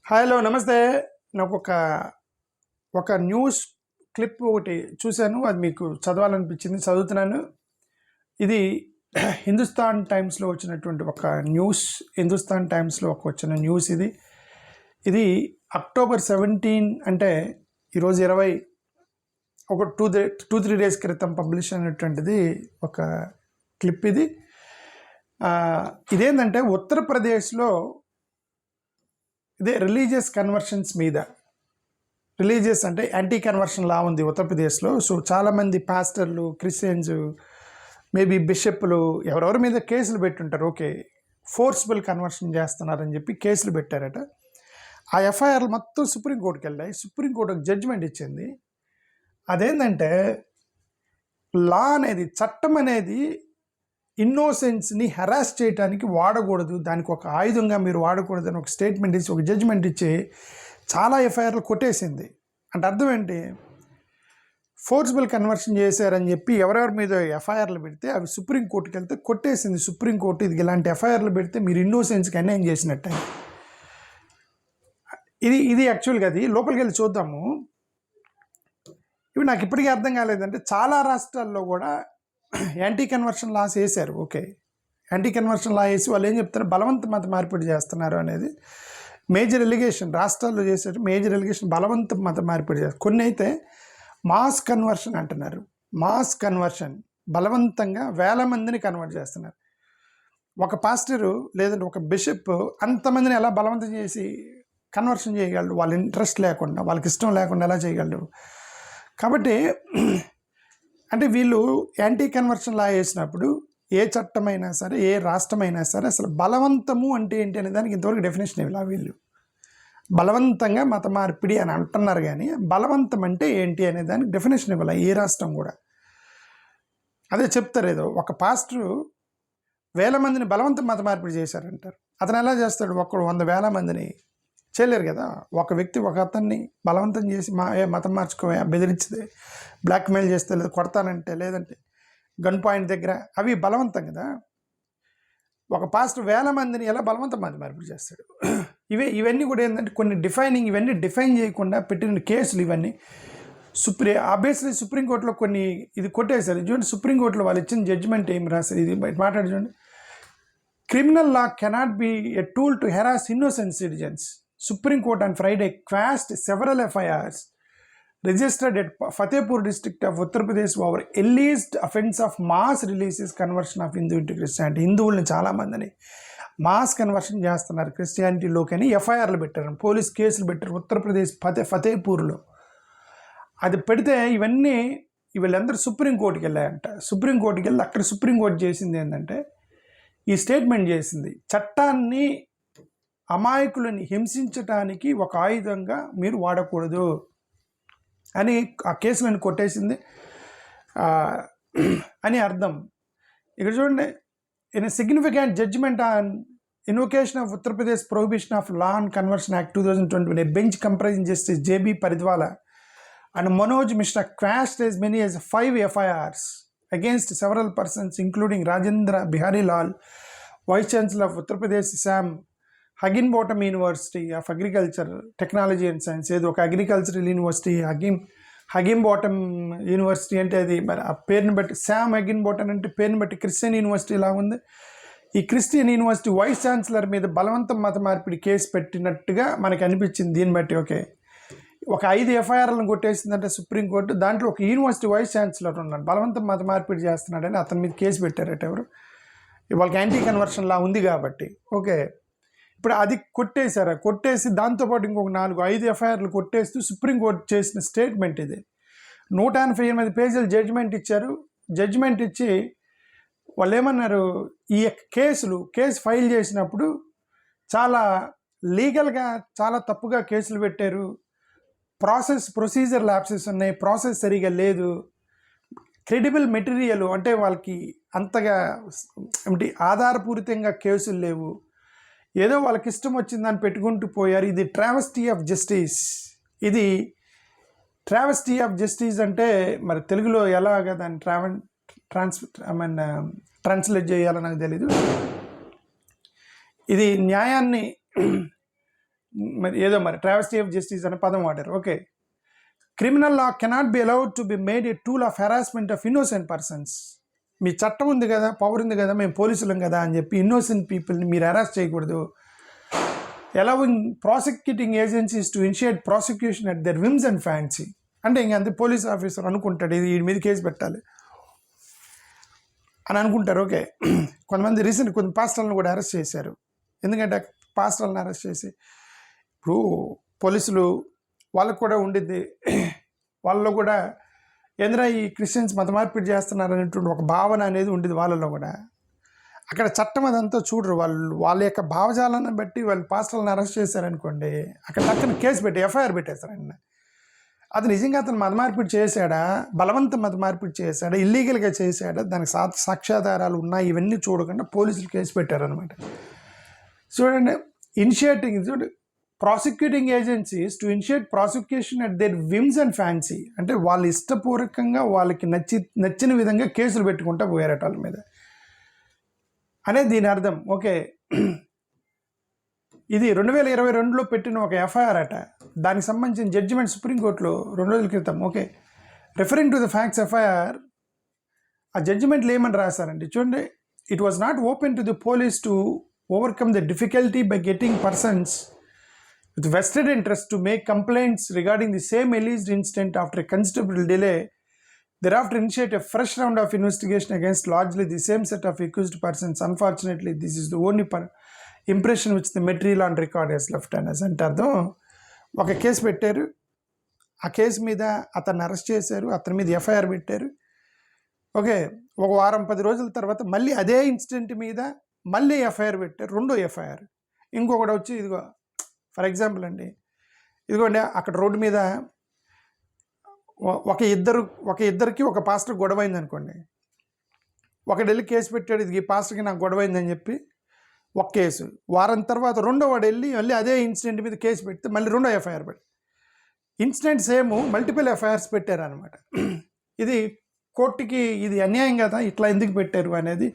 Hello నమస్తే. నాకు ఒక న్యూస్ క్లిప్ ఒకటి చూశాను. అది మీకు చదవాలనిపించింది, చదువుతున్నాను. ఇది హిందుస్థాన్ టైమ్స్లో వచ్చినటువంటి ఒక న్యూస్. హిందుస్థాన్ టైమ్స్లో వచ్చిన న్యూస్ ఇది. ఇది అక్టోబర్ 17 అంటే ఈరోజు 20 ఒక 2-3 డేస్ క్రితం పబ్లిష్ అయినటువంటిది ఒక క్లిప్ ఇది. ఇదేంటంటే ఉత్తరప్రదేశ్లో ఇదే రిలీజియస్ కన్వర్షన్స్ మీద, రిలీజియస్ అంటే యాంటీ కన్వర్షన్ లా ఉంది ఉత్తరప్రదేశ్లో. సో చాలామంది పాస్టర్లు, క్రిస్టియన్స్, మేబీ బిషప్లు ఎవరెవరి మీద కేసులు పెట్టుంటారు. ఓకే, ఫోర్స్బుల్ కన్వర్షన్ చేస్తున్నారని చెప్పి కేసులు పెట్టారట. ఆ ఎఫ్ఐఆర్లు మొత్తం సుప్రీంకోర్టుకి వెళ్ళాయి. సుప్రీంకోర్టు ఒక జడ్జిమెంట్ ఇచ్చింది. అదేంటంటే లా అనేది, చట్టం అనేది ఇన్నోసెన్స్ని హెరాస్ చేయడానికి వాడకూడదు, దానికి ఒక ఆయుధంగా మీరు వాడకూడదు అని ఒక స్టేట్మెంట్ ఇచ్చి, ఒక జడ్జిమెంట్ ఇచ్చి చాలా ఎఫ్ఐఆర్లు కొట్టేసింది. అంటే అర్థం ఏంటి? ఫోర్స్బుల్ కన్వర్షన్ చేశారని చెప్పి ఎవరెవరి మీద ఎఫ్ఐఆర్లు పెడితే అవి సుప్రీంకోర్టుకి వెళ్తే కొట్టేసింది సుప్రీంకోర్టు. ఇది ఇలాంటి ఎఫ్ఐఆర్లు పెడితే మీరు ఇన్నోసెన్స్కి అన్యాయం చేసినట్టే. ఇది యాక్చువల్గా అది లోపలికి వెళ్ళి చూద్దాము. ఇవి నాకు ఇప్పటికీ అర్థం కాలేదంటే చాలా రాష్ట్రాల్లో కూడా యాంటీ కన్వర్షన్ లాస్ వేశారు. ఓకే, యాంటీ కన్వర్షన్ లా వేసి వాళ్ళు ఏం చెప్తారు, బలవంత మత మార్పిడి చేస్తున్నారు అనేది మేజర్ ఎలిగేషన్. రాష్ట్రాల్లో చేశారు మేజర్ ఎలిగేషన్, బలవంత మత మార్పిడి చేస్తారు. కొన్ని అయితే మాస్ కన్వర్షన్ అంటున్నారు. మాస్ కన్వర్షన్, బలవంతంగా వేల మందిని కన్వర్ట్ చేస్తున్నారు. ఒక పాస్టరు లేదంటే ఒక బిషప్ అంతమందిని ఎలా బలవంతం చేసి కన్వర్షన్ చేయగలరు? వాళ్ళ ఇంట్రెస్ట్ లేకుండా, వాళ్ళకి ఇష్టం లేకుండా ఎలా చేయగలరు? కాబట్టి అంటే వీళ్ళు యాంటీ కన్వర్షన్ లా వేసినప్పుడు ఏ చట్టమైనా సరే, ఏ రాష్ట్రమైనా సరే, అసలు బలవంతము అంటే ఏంటి అనే దానికి ఇంతవరకు డెఫినేషన్ ఇవ్వాలి. వీళ్ళు బలవంతంగా మత మార్పిడి అని అంటున్నారు, కానీ బలవంతం అంటే ఏంటి అనే దానికి డెఫినేషన్ ఇవ్వాలి ఏ రాష్ట్రం కూడా. అదే చెప్తారు, ఏదో ఒక పాస్టరు 1000 మందిని బలవంతం మత మార్పిడి చేశారంటారు. అతను ఎలా చేస్తాడు? ఒక్కడు 100,000 మందిని చేయలేరు కదా. ఒక వ్యక్తి ఒక అతన్ని బలవంతం చేసి మతం మార్చుకోవా, బెదిరించితే, బ్లాక్మెయిల్ చేస్తే, లేదా కొడతానంటే, లేదంటే గన్ పాయింట్ దగ్గర, అవి బలవంతం కదా. ఒక పాస్టర్ 1000 మందిని ఎలా బలవంతం మత మార్పిడి చేస్తాడు? ఇవన్నీ కూడా ఏంటంటే కొన్ని డిఫైనింగ్, ఇవన్నీ డిఫైన్ చేయకుండా పెట్టిన కేసులు ఇవన్నీ. ఆబ్వియస్లీ సుప్రీంకోర్టులో కొన్ని ఇది కొట్టేశారు. చూడండి, సుప్రీంకోర్టులో వాళ్ళు ఇచ్చిన జడ్జిమెంట్ ఏం రాశారు, ఇది మాట్లాడి చూడండి. Criminal law cannot B a tool to harass innocent citizens. Supreme Court on Friday quashed several FIRs registered at Fatehpur district of Uttar Pradesh over alleged offense of mass releases conversion of Hindu into Christianity. హిందువుల్ని చాలామందిని mass conversion చేస్తున్నారు క్రిస్టియానిటీలోకి అని ఎఫ్ఐఆర్లు పెట్టారు, police కేసులు పెట్టారు ఉత్తరప్రదేశ్ ఫతేపూర్లో. అది పెడితే ఇవన్నీ వీళ్ళందరూ సుప్రీంకోర్టుకి వెళ్ళాయంట. సుప్రీంకోర్టుకి వెళ్ళి అక్కడ సుప్రీంకోర్టు చేసింది ఏంటంటే ఈ స్టేట్మెంట్ చేసింది, చట్టాన్ని అమాయకులని హింసించటానికి ఒక ఆయుధంగా మీరు వాడకూడదు అని ఆ కేసులను కొట్టేసింది అని అర్థం. ఇక్కడ చూడండి, in significant judgement on invocation of Uttar Pradesh prohibition of law and conversion act 2020, a bench comprising Justice J.B. Paridwala and Manoj Mishra quashed as many as 5 FIRs against several persons including Rajendra Bihari Lal, Vice Chancellor of Uttar Pradesh, Sam Higginbottom university of agriculture technology and science, ఏదో ఒక agricultural university. హగిన్బోటమ్ university అంటే అది మరి ఆ పేరుని బట్టి, Sam హగిన్బోటమ్ అంటే పేరుని బట్టి క్రిస్టియన్ యూనివర్సిటీ లాగా ఉంది. ఈ క్రిస్టియన్ యూనివర్సిటీ వైస్ ఛాన్సలర్ మీద బలవంతం మత మార్పిడి కేసు పెట్టినట్టుగా మనకు అనిపించింది దీన్ని బట్టి. ఓకే, ఒక 5 ఎఫ్ఐఆర్లను కొట్టేసిందంటే సుప్రీంకోర్టు. దాంట్లో ఒక యూనివర్సిటీ వైస్ ఛాన్సలర్ ఉన్నాడు, బలవంతం మత మార్పిడి చేస్తున్నాడని అతని మీద కేసు పెట్టారట ఎవరు? వాళ్ళకి యాంటీ కన్వర్షన్ లా ఉంది కాబట్టి. ఓకే, ఇప్పుడు అది కొట్టేసి దాంతోపాటు ఇంకొక 4-5 ఎఫ్ఐఆర్లు కొట్టేస్తూ సుప్రీంకోర్టు చేసిన స్టేట్మెంట్ ఇది. 188 పేజీల జడ్జిమెంట్ ఇచ్చారు. జడ్జిమెంట్ ఇచ్చి వాళ్ళు ఏమన్నారు, ఈ కేసు ఫైల్ చేసినప్పుడు చాలా లీగల్గా చాలా తప్పుగా కేసులు పెట్టారు, ప్రొసీజర్ ల్యాప్సెస్ ఉన్నాయి, ప్రాసెస్ సరిగా లేదు, క్రెడిబుల్ మెటీరియల్ అంటే వాళ్ళకి అంతగా ఏమిటి ఆధారపూరితంగా కేసులు లేవు, ఏదో వాళ్ళకి ఇష్టం వచ్చిందని పెట్టుకుంటూ పోయారు. ఇది ట్రావెస్టీ ఆఫ్ జస్టిస్. ఇది ట్రావెస్టీ ఆఫ్ జస్టిస్ అంటే మరి తెలుగులో ఎలాగా దాన్ని ట్రాన్స్లేట్ చేయాలో నాకు తెలీదు. ఇది న్యాయాన్ని మరి ఏదో మరి ట్రావెస్టీ ఆఫ్ జస్టిస్ అనే పదం వాడారు. Okay, criminal law cannot be allowed to be made a tool of harassment of innocent persons. మీ చట్టం ఉంది కదా, పవర్ ఉంది కదా, మేము పోలీసులం కదా అని చెప్పి ఇన్నోసెంట్ పీపుల్ని మీరు హెరాస్ చేయకూడదు. allowing prosecuting agencies to initiate prosecution at their whims and fancy. అంటే ఇంక అంతే, పోలీస్ ఆఫీసర్ అనుకుంటాడు ఇది వీడి మీద కేసు పెట్టాలి అని అనుకుంటారు. ఓకే, కొంతమంది రీసెంట్ కొన్ని పాస్టర్లను కూడా అరెస్ట్ చేశారు. ఎందుకంటే పాస్టర్లను అరెస్ట్ చేసి ఇప్పుడు పోలీసులు వాళ్ళకు కూడా ఉండిద్ది, వాళ్ళలో కూడా ఎందుకంటే ఈ క్రిస్టియన్స్ మత మార్పిడి చేస్తున్నారు అనేటువంటి ఒక భావన అనేది ఉండేది వాళ్ళలో కూడా. అక్కడ చట్టం అదంతా చూడరు, వాళ్ళ యొక్క భావజాలను బట్టి వాళ్ళు పాస్టర్లను అరెస్ట్ చేశారనుకోండి, అక్కడ టక్కన కేసు పెట్టి ఎఫ్ఐఆర్ పెట్టేస్తారండి. అది నిజంగా అతను మత మార్పిడి చేశాడా, బలవంతం మత మార్పిడి చేశాడా, ఇల్లీగల్గా చేశాడా, దానికి సాక్ష్యాధారాలు ఉన్నాయి, ఇవన్నీ చూడకుండా పోలీసులు కేసు పెట్టారనమాట. చూడండి, ఇనిషియేటింగ్ చూడండి, prosecuting agencies to initiate prosecution at their whims and fancy. అంటే వాళ్ళు ఇష్టపూర్వకంగా వాళ్ళకి నచ్చిన విధంగా కేసులు పెట్టుకుంటా పోయారట వాళ్ళ మీద అనేది దీని అర్థం. ఓకే, ఇది 2022లో పెట్టిన ఒక ఎఫ్ఐఆర్ అట, దానికి సంబంధించిన జడ్జిమెంట్ సుప్రీంకోర్టులో 2 రోజుల క్రితం. Okay, referring to the facts FIR, ఆ జడ్జిమెంట్లు ఏమని రాశారండి చూడండి. It was not open to the police to overcome the difficulty by getting persons with vested interest to make complaints regarding the same alleged incident after a considerable delay, thereafter initiate a fresh round of investigation against largely the same set of accused persons. Unfortunately, this is the only impression which the material on record has left on us. అంటే అర్థం, ఒక case పెట్టారు, ఆ case మీద అతన్ని arrest చేశారు, అతని మీద ఎఫ్ఐఆర్ పెట్టారు. ఓకే, ఒక వారం 10 రోజుల తర్వాత మళ్ళీ అదే ఇన్సిడెంట్ మీద మళ్ళీ ఎఫ్ఐఆర్ పెట్టారు, రెండో ఎఫ్ఐఆర్. ఇంకొకటి వచ్చి ఇదిగో ఫర్ ఎగ్జాంపుల్ అండి, ఇదిగోండి అక్కడ రోడ్డు మీద ఒక ఇద్దరికి ఒక పాస్టర్ గొడవైంది అనుకోండి, ఒకడు వెళ్ళి కేసు పెట్టాడు, ఇది ఈ పాస్టర్కి నాకు గొడవైందని చెప్పి ఒక కేసు. వారం తర్వాత రెండో వాడు వెళ్ళి మళ్ళీ అదే ఇన్సిడెంట్ మీద కేసు పెడితే మళ్ళీ రెండో ఎఫ్ఐఆర్ పెట్టి ఇన్సిడెంట్ సేమ్ మల్టిపుల్ ఎఫ్ఐఆర్స్ పెట్టారనమాట. ఇది కోర్టుకి ఇది అన్యాయం కదా, ఇట్లా ఎందుకు పెట్టారు అనేది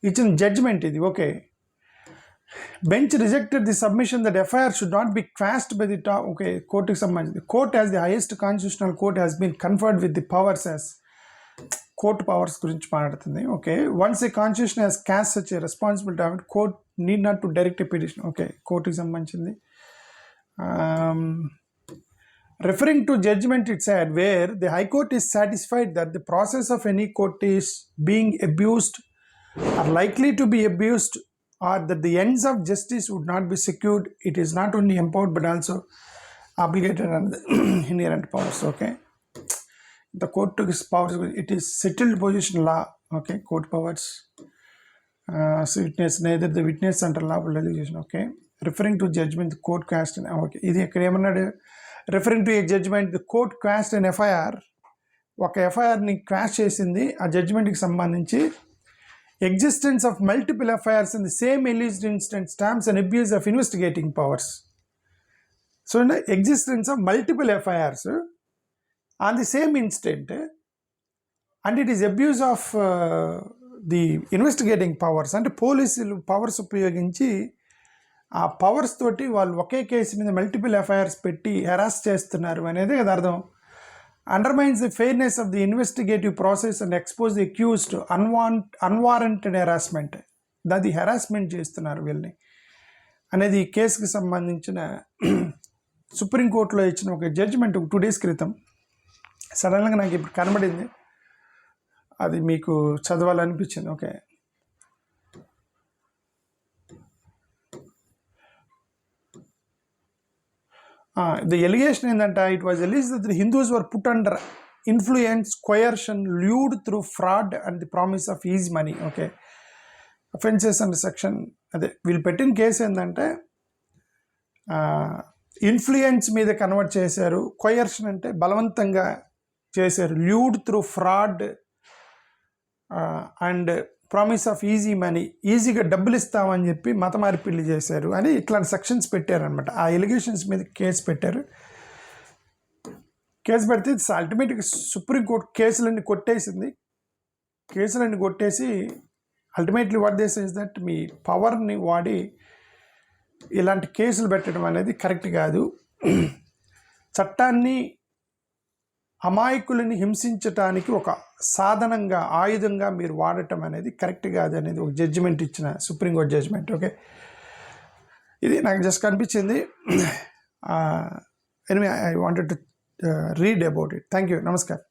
ఇచ్చిన జడ్జిమెంట్ ఇది. Okay, bench rejected the submission that FIR should not be quashed by the top. Okay, కోర్టుకి సంబంధించి court as the highest constitutional court has been conferred with the powers as, court powers గురించి మాట్లాడుతుంది. Okay, once a constitution has cast such a responsibility of it, court need not to direct a petition. Okay, కోర్టుకి సంబంధించింది. Referring to judgment, it said, where the High Court is satisfied that the process of any court is being abused or likely to be abused, or that the ends of justice would not be secured, it is not only empowered but also obligated on the inherent powers. Okay, the court took its powers, it is settled position law. Okay, court powers, so witness, neither the witness under lawful allegation. Okay, referring to judgment, the court cast an, okay, ఇది ఇక్కడ ఏమన్నాడు, referring to a judgment the court quashed and FIR, ఒక ఎఫ్ఐఆర్ని quash చేసింది, ఆ జడ్జిమెంట్కి సంబంధించి existence of multiple FIRs in the same alleged incident stamps and abuse of investigating powers. So existence of multiple FIRs on the same incident and it is abuse of the investigating powers. అంటే పోలీసులు powers ఉపయోగించి ఆ powers తోటి వాళ్ళు ఒకే case మీద multiple FIRs పెట్టి harass చేస్తున్నారు అనేది కదా అర్థం. Undermines the fairness of the investigative process and expose the accused to unwarranted harassment. దాది హెరాస్మెంట్ చేస్తున్నారు వీళ్ళని అనేది ఈ కేసుకి సంబంధించిన సుప్రీంకోర్టులో ఇచ్చిన ఒక జడ్జిమెంట్ 2 days క్రితం సడన్గా నాకు ఇప్పుడు కనబడింది, అది మీకు చదవాలనిపించింది. ఓకే, the allegation ఏంటంటే, it was alleged that the Hindus were put under influence, coercion, lured through fraud and the promise of easy money. Okay, offences and section అదే వీళ్ళు పెట్టిన కేసు ఏంటంటే ఇన్ఫ్లుయెన్స్ మీద కన్వర్ట్ చేశారు, కొయర్షన్ అంటే బలవంతంగా చేశారు, lewd through fraud and promise off easy money, ఈజీగా డబ్బులు ఇస్తామని చెప్పి మత మార్పిడి చేశారు అని ఇట్లాంటి సెక్షన్స్ పెట్టారనమాట. ఆ ఎలిగేషన్స్ మీద కేసు పెట్టారు. కేసు పెడితే అల్టిమేట్గా సుప్రీంకోర్టు కేసులన్నీ కొట్టేసింది. Ultimately what they says that మీ పవర్ని వాడి ఇలాంటి కేసులు పెట్టడం అనేది కరెక్ట్ కాదు. చట్టాన్ని అమాయకులని హింసించటానికి ఒక సాధనంగా, ఆయుధంగా మీరు వాడటం అనేది కరెక్ట్ కాదు అనేది ఒక జడ్జిమెంట్ ఇచ్చిన సుప్రీంకోర్టు జడ్జిమెంట్. ఓకే, ఇది నాకు జస్ట్ కనిపించింది. Anyway I wanted to read about it. Thank you. నమస్కారం.